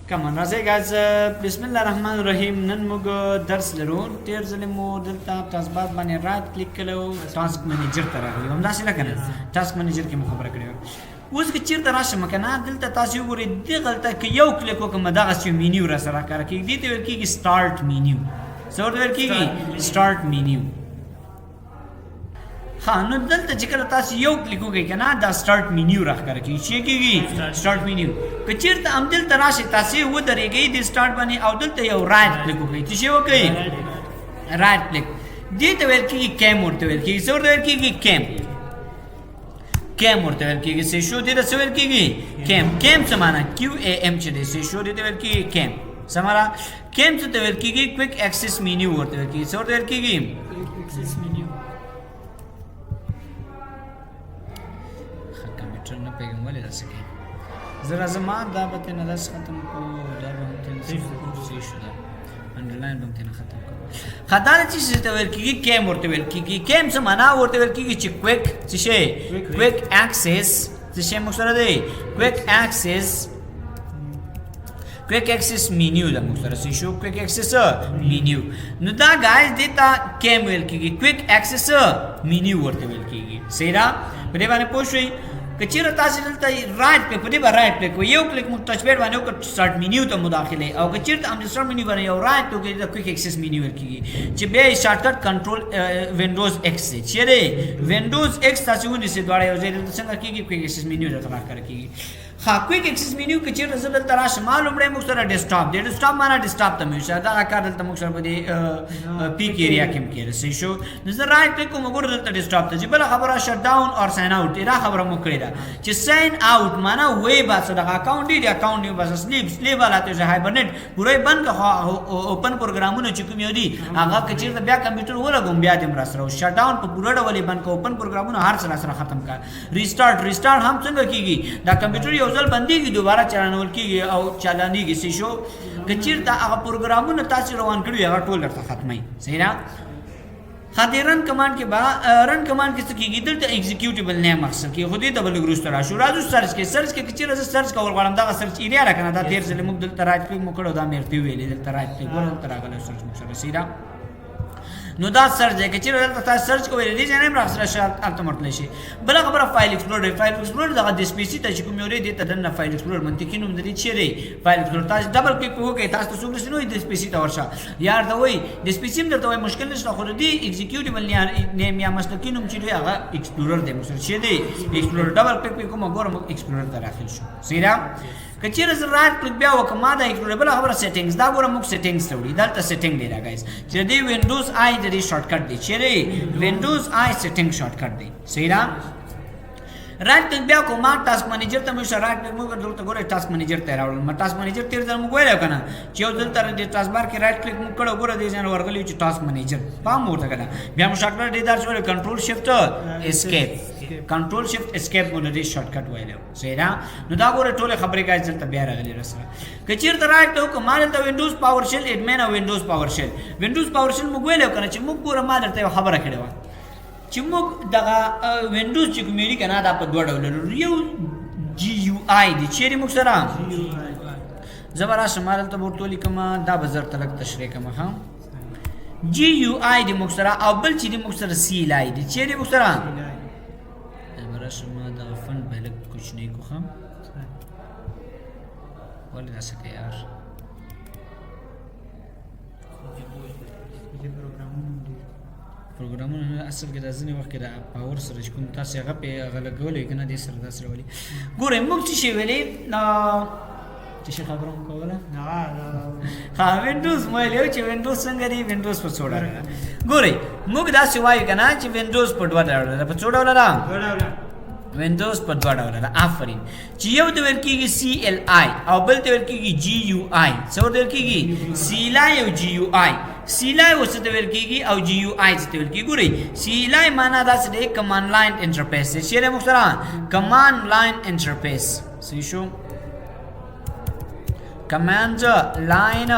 Come on, Razay guys, Bismillah Rahman Rahim, none mug dars lero, tears limo, delta, tasbab bane right click kalo, task manager tara, हम दासी लगा task manager के मुखबर करेगा उसके चिर तराश मकना दिल तासी उगरे दिगल तक यौ क्लिक को मदागस यू मेन्यू रसरा कर कि दी ते की start menu सो दर की start menu हाँ नो दिल तक चिकर तासी यौ क्लिक हो गई क्या दा start menu रख कर कि ये की start menu कचिर त हम दिल तराश तासी वो दरे गई दी start बने और दिल ते यौ right क्लिक हो गई तो ये वो कहीं right click दी ते की cam और ते की सो दर की cam cam और ते की से शो दे रहा की cam समाना QAM चले से शो दे की cam समारा cam से ते की quick access menu और ते की सो दे की quick access menu कंप्यूटर न पे वाले जा सके जरा जमा दावत नदस खत्म को डर हम से शो अंडरलाइन बनते न खत्म को खदान चीज ते की cam और ते की cam समाना और ते की quick से quick access से मुसरा दे quick access menu da मुसरा से शो quick access menu नु दा गाइस देता cam वेल की quick access menu और ते की सेरा बने बाने पोछई कचिर तासिल तई राइट पे पदे राइट पे को यो क्लिक मु टच पैड बने को स्टार्ट मेन्यू तो मुदाखिले और कचिर हम स्टार्ट मेन्यू बने यो राइट तो के क्विक एक्सेस मेन्यू की चे बे शॉर्टकट कंट्रोल विंडोज एक्स से चेरे विंडोज एक्स तासिउन से द्वारा यो जे संग की क्विक एक्सेस मेन्यू रखा कर की हाँ क्विक एक्सेस मेन्यू कचिर रसल तराश मालूम रे मुक्सरा डेस्कटॉप माना डेस्कटॉप तमेशा दा आकार दल मुक्सरा बदे पीक एरिया केम के से शो नजर राइट क्लिक को मगुर दल डेस्कटॉप त जिबला खबर शट डाउन और साइन आउट इरा खबर मुकरेदा चे साइन आउट माना वे बास दा अकाउंट दी अकाउंट न्यू बास स्लीप वाला तो हाइबरनेट पूरे बंद का ओपन प्रोग्राम न चुकम योदी आगा कचिर द ब्या कंप्यूटर वो लगम ब्या देम रसरा शट डाउन पर पूरा वाली बंद का ओपन प्रोग्राम न हर सरा खत्म का रिस्टार्ट हम संग कीगी दा कंप्यूटर योजल बंदी की दोबारा चलाने वाली की और चलाने की सिशो कचिर दा अगर प्रोग्राम न तासी रवान करी अगर टोल करता खत्म ही सही ना खाते रन कमांड के बाद रन कमांड किस की गिदल तो एग्जीक्यूटेबल नेम अक्सर की खुद ही डबल ग्रुस तरह शुराजु सर्च के कचिर से सर्च का और वाला दा सर्च एरिया रखना था देर से मुद्दल तराज पे मुकड़ो दा मेरती हुए ले तराज पे गोल तरह का सर्च मुसर सीधा नो दा सर्च है कचिर दा सर्च को रे जाने में अक्सर शार्ट अल्टमट लेशे बला खबर फाइल एक्सप्लोरर दा डिस्प्लेसी ता चिकु मेरे दे तदन फाइल एक्सप्लोरर मनती किनु मदरी छेरे फाइल एक्सप्लोरर ता डबल क्लिक हो के ता तो सुग्रस नो डिस्प्लेसी ता वर्षा यार दा वही डिस्प्लेसी में तो मुश्किल नहीं तो खुद दी एग्जीक्यूटेबल नेम या मस्त किनु चिले आगा एक्सप्लोरर दे मुसर छेदे एक्सप्लोरर डबल क्लिक को मगोर एक्सप्लोरर ता राखिल शो सीधा कचिर से राइट क्लिक ब्या वो कमांड एक्सप्लोरर बला खबर सेटिंग्स दा गोरा मुक सेटिंग्स तोड़ी दाल ता सेटिंग दे रहा गाइस जदी विंडोज आई जदी शॉर्टकट दे चेरे विंडोज आई सेटिंग शॉर्टकट दे सही ना राइट क्लिक ब्या को मार टास्क मैनेजर तमे राइट क्लिक मु कर तो गोरे टास्क मैनेजर तेरा और टास्क मैनेजर तेरे जन मु गोरे कना चेव जल तर दे टास्क बार के राइट क्लिक मु कड़ो गोरे दे जन वर्गल यू टास्क मैनेजर पाम मोर तकना ब्या मु शॉर्टकट दे दार छोरे control shift escape control shift escape मोड दे शॉर्टकट वाले सही ना नु दा गोरे टोले खबरे का चलता ब्या रगले रसरा कचिर त राइट तो मार त Windows PowerShell admin Windows PowerShell मु गोले कना च मु गोरे मार त खबर खडेवा चिमुक दगा विंडोज चिक मेरी कना दा पर दोड़ रियो GUI दी चेरी मुक्सरा जबरा समारल तो बोर्तोली कमा दा बजर तलक तशरीह कमा हां GUI दी मुक्सरा अव्वल चीदी मुक्सरा CLI दी चेरी मुक्सरा जबरा समा दा फन पहले कुछ नहीं को हम बोल ना सके यार प्रोग्राम असल के दाजने वक्त के पावर सर्च कुन तासे गपे गलगोले कना दे सर दासर वाली गोरे मुक्ति शेवेले ना चेशे खबरों को वाला ना विंडोज मोबाइल चे विंडोज संगरी विंडोज पर छोड़ा गोरे मुक दासे वाई कना चे विंडोज पर डवाडा पर छोड़ा वाला विंडोज पर डवाडा आफरीन चियो तो की CLI और बल तो की GUI सो तो की CLI और GUI CLI वो सतवेल की और GUI सतवेल की गुरी CLI माना दा से कमांड लाइन इंटरफेस से शेरे मुक्तरा कमांड लाइन इंटरफेस सीशो कमांड लाइन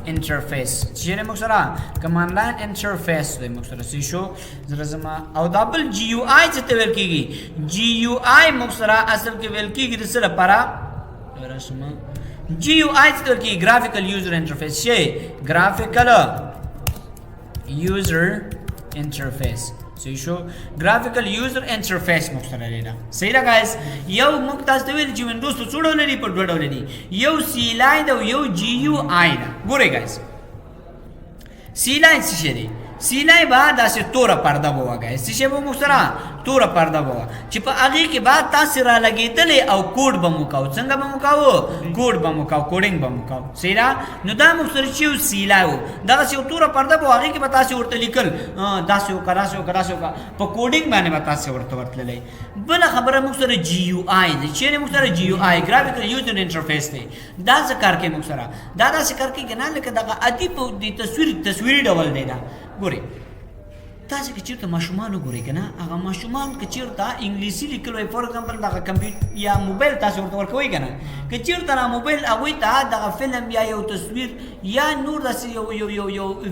इंटरफेस शेरे मुक्तरा कमांड लाइन इंटरफेस दे मुक्तरा सीशो जरा जमा और डबल GUI सतवेल की GUI मुक्तरा असल के वेल की गिरसर परा जरा समा GUI څه ورکی graphical user interface شي graphical user interface صحیح شو graphical user interface مختصر لیدا صحیح ده guys یو موږ تاسو ته ویل چې وینډوز ته څو ډول لري په دوه ډول دي یو CLI ده او یو GUI ده ګورئ guys CLI څه شي دی CLI با داسې توره پرده به وه guys څه شی به موږ سره توره پرده به وه چې په هغې کې بعد تاسې را لګېدلې او کوډ به مو کوو څنګه به مو کوو کوډ به مو کوو کوډینګ به مو کوو صحیح ده نو دا موږ سره چې یو CLI و دغسې یو توره پرده به و هغې کې به تاسې ورته لیکل داسې وکړه داسې وکړه داسې وکړه په کوډینګ باندې به تاسې ورته ورتللی بله خبره موږ سره GUI دی چیرې موږ سره GUI graphical user interface دی دا څه کار کوي موږ سره دا داسې کار کوي که نه لکه دغه عادي په تصویري ډول دی دا ګورئ تاسو که چیرته ماشومان وګورئ که نه هغه ماشومان که چیرته انګلیسي لیکل وای فور ایگزامپل دغه کمپیوټر یا موبایل تاسو ورته ورکوئ که نه که چیرته نه موبایل هغوی ته دغه فلم یا یو تصویر یا نور داسې یو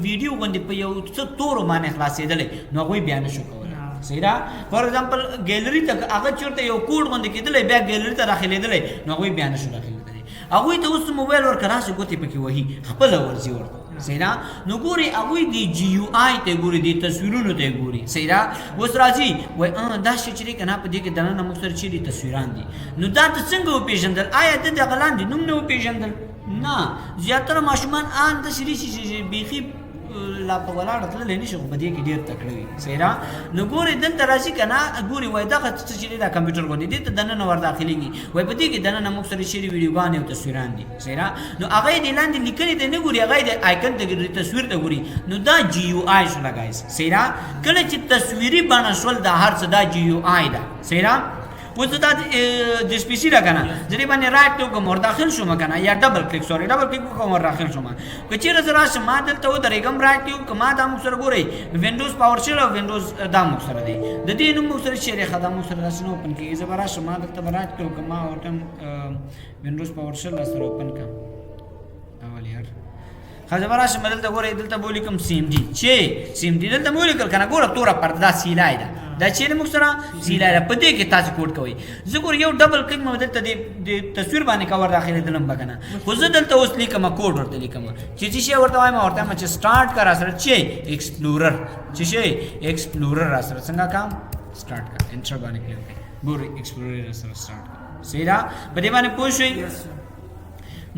ویډیو غوندې په یو څه تورو باندې خلاصېدلی نو هغوی بیا نه شو کولی صحیح ده فور ایگزامپل ګیلري ته هغه چیرته یو کوډ غوندې کېدلی بیا ګیلري ته داخلېدلی نو هغوی بیا نه شو داخلېدلی هغوی ته اوس موبایل ورکړه راسه ګوتې پکې وهي خپله ورځي ورته صحیح ده نو ګوري هغوی د GUI ته ګوري د تصویرونو ته ګوري صحیح ده اوس راځي وایي دا شی چې دی که نه په دې کې دننه موږ سره چیرې تصویران دي نو دا ته څنګه وپېژندل آیا د دغه لاندې نوم نه وپېژندل نه زیاتره ماشومان ان داسې دي چې بیخي لا په ولاړه تللی نه شي خو په دې کې ډېر تکړه وي صحیح ده نو ګورې دلته راځي که نه ګوري وایي دغه څه چې دی دا کمپیوټر غوندې دې ته دننه ور داخلېږي وایي په دې کې دننه موږ سره چیرې ویډیوګانې او تصویران دي صحیح ده نو هغه یې د لاندې لیکنې ته نه ګوري هغه یې د آیکن ته ګوري تصویر ته ګوري نو دا GUI شوله ګایز صحیح ده کله چې تصویري بڼه شول دا هر څه دا GUI ده صحیح ده اوس دا د سپیسی ده که نه زه دې باندې رایټ کلیک کوم ور داخل شوم که نه یا ډبل کلیک سوري ډبل کلیک وکړم ور داخل شوم که چېرې زه راشم ما دلته ودرېږم رایټ کلیک وکړم ما دا موږ سره ګورئ وینډوز پاور شل او وینډوز دا موږ سره دی د دې نوم موږ سره چې دی ښه دا موږ سره داسې نه اوپن کېږي زه به راشم ما دلته به رایټ کلیک وکړم ما ورته وینډوز پاور شل را سره اوپن کړم اول یار ښه زه به راشم دلته ګورئ دلته به ولیکم CMD چې CMD دلته مې ولیکل که نه ګوره توره پرده دا CLI ده دا چیرې موږ سره CLI ده په دې کې تاسو کوډ کوئ زه ګور یو ډبل کلیک مې دلته د تصویر باندې کور داخلېدلم به که نه خو زه دلته اوس لیکم کوډ ورته لیکم چې څه شی ورته وایم ورته وایم چې سټارټ کا را سره چې ایکسپلورر چې شی ایکسپلورر را سره څنګه کام سټارټ کا انټر باندې کلیک کړئ ګور ایکسپلورر را سره سټارټ کا صحیح ده په دې باندې پوه شئ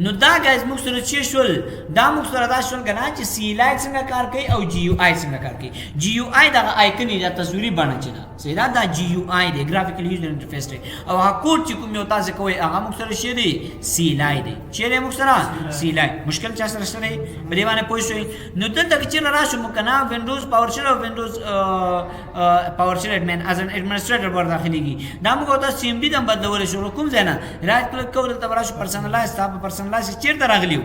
نو دا ګایز موږ سره چې شول دا موږ سره دا شول که نه چې CLI څنګه کار کوي او GUI څنګه کار کوي GUI دغه آیکن یې دا تصویري بڼه چې ده صحیح ده دا GUI دی graphical user interface دی او هغه کوډ چې کوم یو تاسې کوئ هغه موږ سره شی دی CLI دی چیرې موږ سره CLI مشکل چا سره شته دی په دې باندې پوه شئ نو دلته که چېرې راشو موږ که نه وینډوز پاور شل او وینډوز پاور شل ایډمن از ان ایډمنسټریټر ور داخلېږي دا موږ ورته CMD ته هم بدلولی شو کوم ځای نه رایټ کلیک کوو دلته به راشو پرسنلایز ستا په پرسنلایز چیرته راغلی و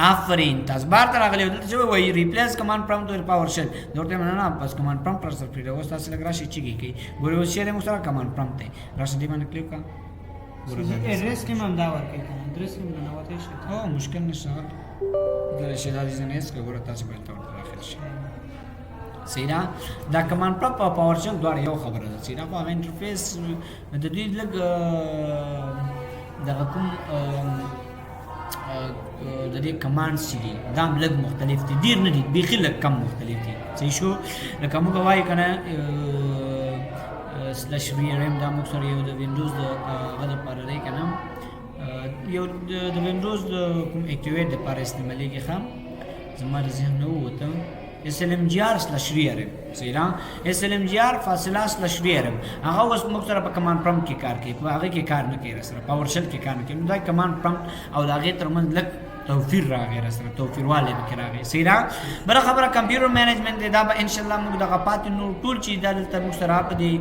آفرین تاسبار ته راغلی و دلته چې وایي ریپلیس کمانډ پرامپټ ور پاور شل ورته نه نه بس کمانډ پرامپټ پر سر پرې اوس تاسو لګ راشي چیږي کوي ګورې اوس شی موږ سره کمانډ پرامپټ دی راشه دې باندې کلیک کا एड्रेस के हम दावा करते हैं एड्रेस के हम दावा करते हैं او مشکل نشته دا شی دا دې نه اس کې ګوره تاسو به تاسو داخل شي سینا دا کمانډ پرامپټ او پاور شل دوه یو خبره ده سینا په انټرفیس د دې لګ دغه کوم د دې کمانډز چې دي دا هم لږ مختلف دي ډېر نه دي بیخي لږ کم مختلف دي صحیح شو لکه موږ وایو که نه سلش ویرم دا موږ سره یو د وینډوز د هغه دپاره دی که نه یو د وینډوز د کوم اکټیویټ دپاره استعمالېږي ښه زما د ذهن نه ووته SLMGR/VRM صحیح ده SLMGR /VRM هغه اوس موږ سره په کمانډ پرامپټ کې کار کوي په هغه کې کار نه کوي سره پاور شل کې کار نه کوي دا کمانډ پرامپټ او د هغې ترمنځ لږ توفیر راغی سره توفیر والی پکې راغی صحیح ده بله خبره کمپیوټر مینجمنټ دی دا به انشاءالله موږ دغه پاتې نور ټول چې دا دلته موږ سره په دې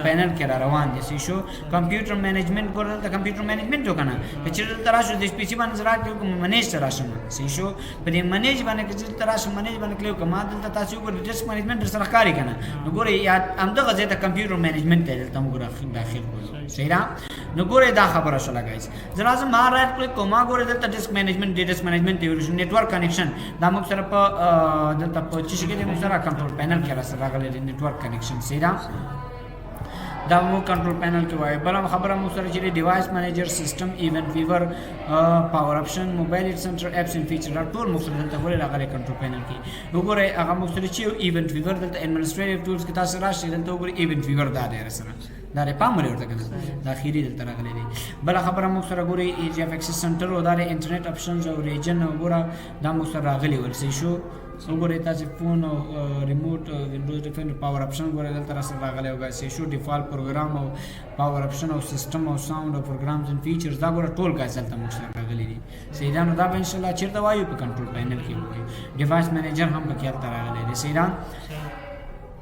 پینل کې را روان دي صحیح شو کمپیوټر مینجمنټ ګوره دلته کمپیوټر مینجمنټ وکړه نه که چېرې دلته راشو د سپیسي باندې زه راټ کلیک وکړم منیج ته راشم صحیح شو په دې منیج باندې که دلته راشم منیج باندې کلیک وکړم ما دلته تاسې وګورئ ډیسک مینجمنټ درسره ښکاري که نه نو ګورئ یا همدغه ځای ته کمپیوټر مینجمنټ دی دلته موږ داخل کړو صحیح ده نو ګورئ دا خبره شوله ګایز زه راځم ما رایټ کلیک کوم ما ګورئ دلته ډیسک مینجمنټ دی ډیسک مینجمنټ دی نیټورک کنیکشن دا موږ سره په دلته په چې شي کې موږ سره کنټرول پینل کې را سره راغلی دی نیټورک کنیکشن صحیح ده دا مو کنټرول پینل کې وایي. بل خبره مو سره چې ډیوایس منیجر سیستم ایونت ویور پاور اپشن موبایل سنټر اپس ان فیچر دا ټول مو سره دلته ولې راغلي کنټرول پینل کې. وګورئ هغه مو سره چې ایونت ویور دلته ایڈمنسټریټیو ټولز کې تاسو راشي دلته وګورئ ایونت ویور دا دی سره دا پام لري ورته کنه دا اخیری دلته راغلي دي. بل خبره مو سره ګورئ ایج اف اکسس سنټر او دا انټرنیټ اپشنز او ریجن وګوره دا مو سره راغلي ورسې شو. وګورئ تاسو فون او ریموټ وینډوز ډیفاین پاور اپشن وګورئ دلته سره راغلي او ګاسې شو ډیفالت پروګرام او پاور اپشن او سیستم او ساوند او پروګرامز ان فیچرز دا ګوره ټول ګاسې دلته مو سره راغلي دي. سیدان دا به ان شاء الله چیرته وایو په کنټرول پینل کې وایي. ډیوایس منیجر هم پکې تر راغلي دي. سیدان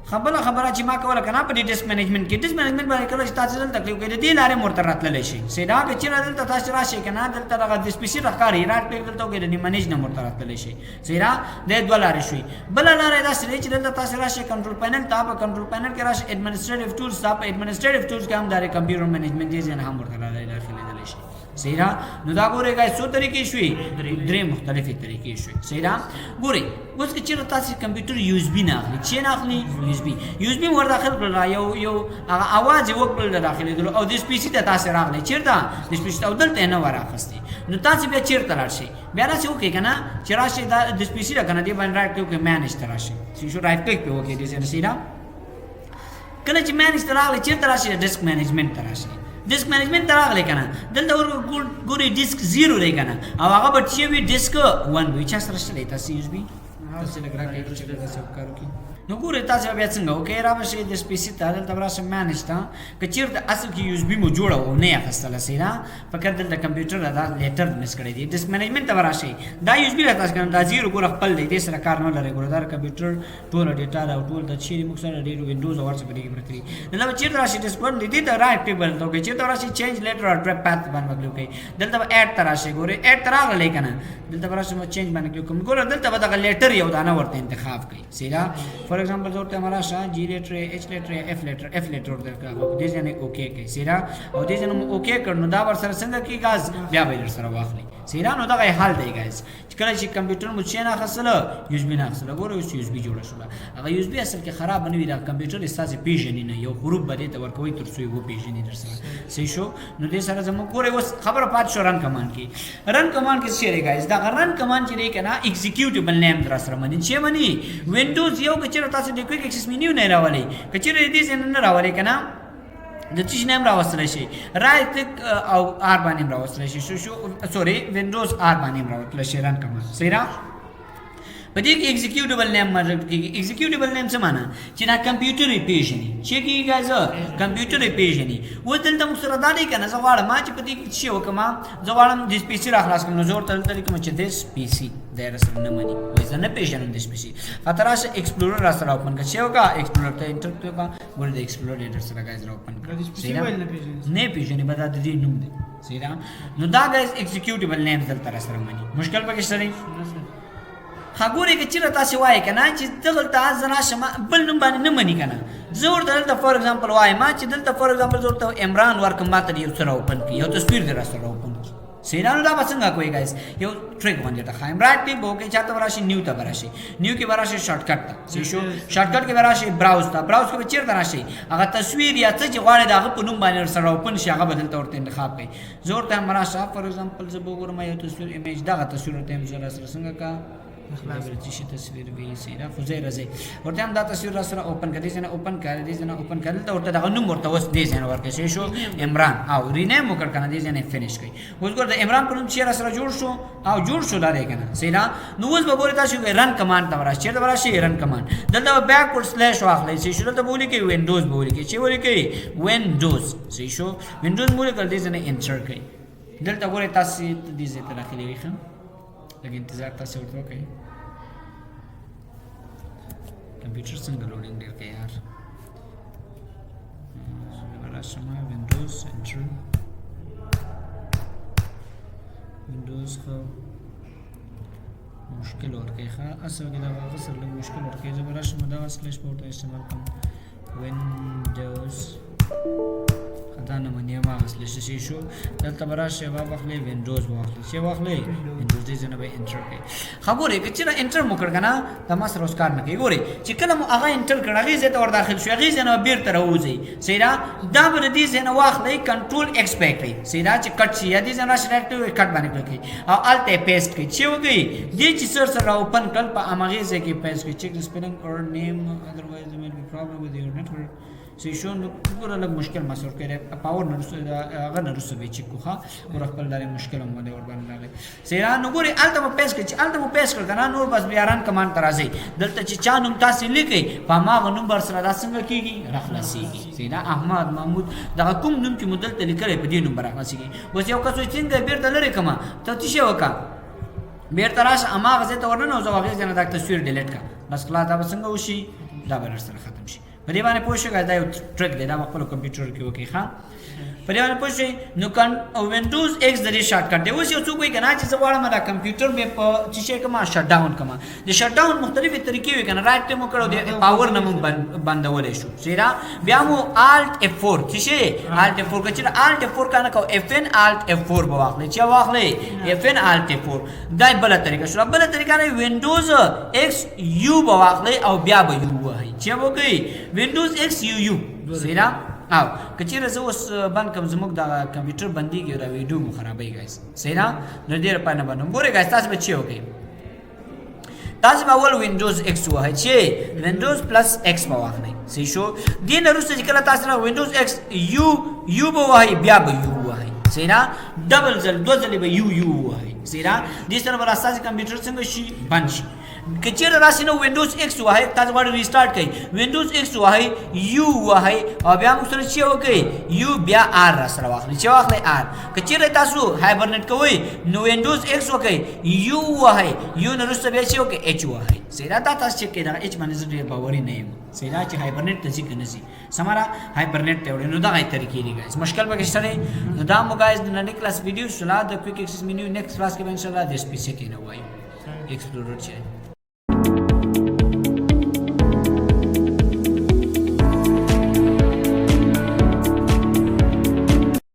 خبره چې ما کوله کنه په ډیسک منیجمنت کې ډیسک منیجمنت باندې کله چې تاسو دلته تکلیف کوي د دې لارې مرته راتللی شي. سیدا که چیرې دلته تاسو راشي کنه دلته دغه د سپیشل راکاري رات په دلته کې د منیج نه مرته راتللی شي. سیدا د دوه لارې شوي. بل لارې دا چې دلته تاسو راشي کنټرول پینل ته په کنټرول پینل کې راشي ایڈمنسټریټیو ټولز ته په ایڈمنسټریټیو ټولز کې هم د کمپیوټر منیجمنت دي نه هم ورته داخلي دي شي. سیدا نو دا ګورئ څو طریقې شوي درې مختلفې طریقې شوي. سیدا ګورئ اوس که چیرې تاسو کمپیوټر یو اس بي نه اخلي چې نه اخلي یو اس بي ور داخل کړل یو هغه आवाज یو کړل داخلي دلو او د سپیسی ته تاسو راغلی چیرته د سپیسی او دلته نه وراخستي نو تاسو بیا چیرته راشي بیا راشي وکي کنه چې راشي د سپیسی را کنه دی باندې رائټ کلیک کې مینیج ته راشي شو رائټ کلیک په وکي دي سیدا کله چې مینیج ته راغلی چیرته راشي ډیسک مینیجمنت ته راشي. ډیسک منیجمنت ته راغلی کنه دلته ګورئ ډیسک 0 دی کنه او هغه به چې وي ډیسک 1 وي چا سره شته تاسو یوز بي تاسو لګرا کې چې تاسو کار کوي. نو ګورئ تاسو بیا څنګه وکړئ را بشي د سپیسی ته دلته راشه مینیج ته که چیرته اصل کې یوز بي مو جوړه و نه اخستله سینا فقط دلته کمپیوټر دا لیټر مس کړی دی ډیسک منیجمنت ته راشي دا یوز بي تاسو کنه دا 0 ګور خپل دی د سره کار نه لري ګور دا کمپیوټر ټول ډیټا او ټول د چیرې مخ سره ډیرو وینډوز او ورڅ کې پرتی نو چیرته راشي ډیسک ون دی ته رائټ ټیبل ته کې چیرته راشي چینج لیټر او ټریپ پاث باندې وکړو کې دلته اډ ته راشي ګورئ اډ ته راغلی کنه دلته راشي مو چینج باندې کوم ګور دلته به دا لیټر یو دانه ورته انتخاب کړئ سیدا فور ایگزامپل ورته راشا جی لیټر ایچ لیټر اف لیټر درکا دې ځنه اوکے کوي سیدا او دې ځنه اوکے کړنو دا ور سره څنګه کی غاز بیا به در سره واخلي سیدا نو دا حل دی گایز کله چې کمپیوټر مو چې نه خسله یوز بي نه خسله ګوره یوز بي جوړه شو هغه یوز بي اصل کې خراب نه وي دا کمپیوټر استاسه پیژنې نه یو حروف بده ته ورکوي تر څو یو پیژنې در سره صحیح شو نو دې سره زمو ګوره اوس خبره پات شو رن کمانډ کې څه دی گایز دا رن کمانډ چې دی کنه ایگزیکیوټیبل نیم در سره منی چې منی وینډوز یو کچره تاسو د کویک ایکسس مینیو نه راولي کچره دې نه راولي کنه د چیز نیم راوستل شي رائټ کلیک او ار باندې راوستل شي شو سوري وینډوز ار باندې راوستل شي رن کمانډ سیرا په دې کې ایگزیکیوټیبل نیم مطلب کې ایگزیکیوټیبل نیم څه معنی چې دا کمپیوټر پیژني چې کیږي کمپیوټر پیژني و دلته موږ سره دا دی کنه زه غواړم چې په دې کې څه وکم زه غواړم د سپیسی را خلاص کوم زور تل تل کوم چې د سپیسی د رسم نه مني وای زه نه پیژنم د سپیسی خاطر راشه ایکسپلورر را سره اوپن کړه چې وکا ایکسپلورر ته انټر کړه ګور د ایکسپلورر ایډر سره غاز را اوپن کړه نه پیژني بدا د دې نوم دی سیدا نو دا غاز ایگزیکیوټیبل نیم دلته را سره مني مشکل پکې سره خګوري کې چیرې تاسو وایي کنه چې دلته ځنا شمه بل نوم باندې نه مني کنه زور دلته فور ایگزامپل وایي ما چې دلته فور ایگزامپل زور ته عمران ورکم ماته یو سره اوپن کی یو تصویر در سره اوپن کی سیدانو دا څنګه کوي گایز یو ټریک باندې ته خایم رائټ کلیک وکړئ چاته وراشي نیو ته وراشي نیو کې وراشي شارټ کټ ته شو شارټ کټ کې وراشي براوز ته براوز کې چیرته راشي هغه تصویر یا څه چې غواړي دا په نوم باندې سره اوپن شي هغه بدل ته ورته انتخاب کړئ زور ته مراشه فور ایگزامپل زه وګورم یو تصویر ایمیج دا تصویر ته سره څنګه کا خلاص شي تصویر وی سیدا خو زه راځي ورته هم دا تصویر را سره اوپن کړي څنګه اوپن کړي دي څنګه اوپن کړل ته ورته دا نوم ورته وس دي څنګه ورکه شو عمران او رینیم وکړ کنه دي څنګه فینیش کړي اوس ګور د عمران په نوم چې را سره جوړ شو دا دی کنه سیدا نو اوس به ګورې تاسو رن کمانډ ته وراشي دا وراشي رن کمانډ دلته بیکورډ سلیش واخلې شي شو ته بولی کې وینډوز بولی کې چې بولی کې وینډوز صحیح شو وینډوز بولی کړ دي څنګه انټر کړي دلته ګورې تاسو دې ځای ته راخلې وي خام لکه انتظار تاسو ورته کوي कंप्यूटर څنګه لوډینګ ډیر کوي یار راشمه وینډوز انټر وینډوز خو مشکل ورکوي ښه اصل کې دا غسر له مشکل ورکوي زه راشمه دا سلیش پورت استعمال کوم وینډوز خدانه منی ما سلیش شي شي شو دلته براشه واخلې وینډوز واخلې چې واخلې وینډوز دې نه به انټر کړئ خبره کې چې انټر مو کړ کنه دا ما سره اوس کار نه کوي ګوري چې کله مو هغه انټر کړ هغه زه ته ور داخل شو هغه نه بیرته راوځي سیدا دا بر دې نه واخلې کنټرول ایکس پې کړئ سیدا چې کټ شي دې نه سلیکټ کټ باندې کړئ او الټ پیسټ کړئ چې وګي دې چې سره اوپن کړ په امغه ځای کې پیسټ کړئ چیک سپیلینګ اور نیم otherwise there may be problem with your network سو شو نو ګوره لږ مشکل مسور کړي پاور نه هغه نه رسو به چې کوخه ور خپل دغه مشکل هم ور باندې راغی سیرا نو ګوره الته په پیس کې الته په پیس کړ کنه نور بس بیاران کمان ترازی دلته چې چا نوم تاسو لیکي په ما نمبر سره دا څنګه کیږي راخلاصيږي سیرا احمد محمود دا کوم نوم چې مدل ته لیکل په دې نوم راخلاصيږي اوس یو کس څنګه بیرته لري کما ته تشه وکا بیرته راشه اما غزه ته ورننه او زواغې نه دا تصویر ډیلیټ کا بس خلاص دا څنګه وشي دا به سره ختم شي په دې باندې پوه شئ دا یو ټریک دی دا خپل کمپیوټر کې وکړئ ښا په دې باندې پوه شئ نو وینډوز ایکس د دې شارټ کټ دی اوس یو څوک وایي کنه چې زه غواړم دا کمپیوټر مې په چې شي کما شټ ډاون کما د شټ ډاون مختلفې طریقې وي کنه رائټ ټیم کړو د پاور نه مونږ بندولې شو سیرا بیا مو الټ اف4 چې شي الټ اف4 کچې الټ اف4 کنه کو اف ان الټ اف4 بواخلې چې واخلې اف ان الټ اف4 دا بل طریقه شو بل طریقه نه وینډوز ایکس یو بواخلې او بیا به یو وای چې وګي وینډوز ایکس یو سیرا او کچیرې زه اوس باندې کوم زموږ د کمپیوټر بنديږي او ویډیو مو خرابې غایس سینا نو ډیر پانه باندې ګوره غایس تاسو به چی وکي تاسو به اول وینډوز ایکس وای چې وینډوز پلس ایکس په واخلئ سی شو دین وروسته چې کله تاسو نه وینډوز ایکس یو به وای بیا به یو وای سینا ډبل ځل دوه ځلې به یو وای سینا دې سره به اساسي کمپیوټر څنګه شي بند شي کچیرې راشي نو وینډوز ایکس وای تاسو غواړئ ریسټارټ کړئ وینډوز ایکس وای یو وای او بیا موږ سره چې وکړي یو بیا آر را سره واخلئ چې واخلئ آر کچیرې تاسو هایبرنیټ کوئ نو وینډوز ایکس وکړئ یو وای یو نه وروسته بیا چې وکړئ ایچ وای سیدا دا تاسو چې کېدا ایچ باندې زه ډېر باوري نه یم سیدا چې هایبرنیټ ته ځي کنه سي سمارا هایبرنیټ ته وړي نو دا غي طریقې دي ګایز مشکل به کښته نو دا مو ګایز د نن کلاس ویډیو سلا د کویک ایکسس مینیو نیکسټ کلاس کې ان شاء الله د سپیسیفیک نه وایو ایکسپلورر چې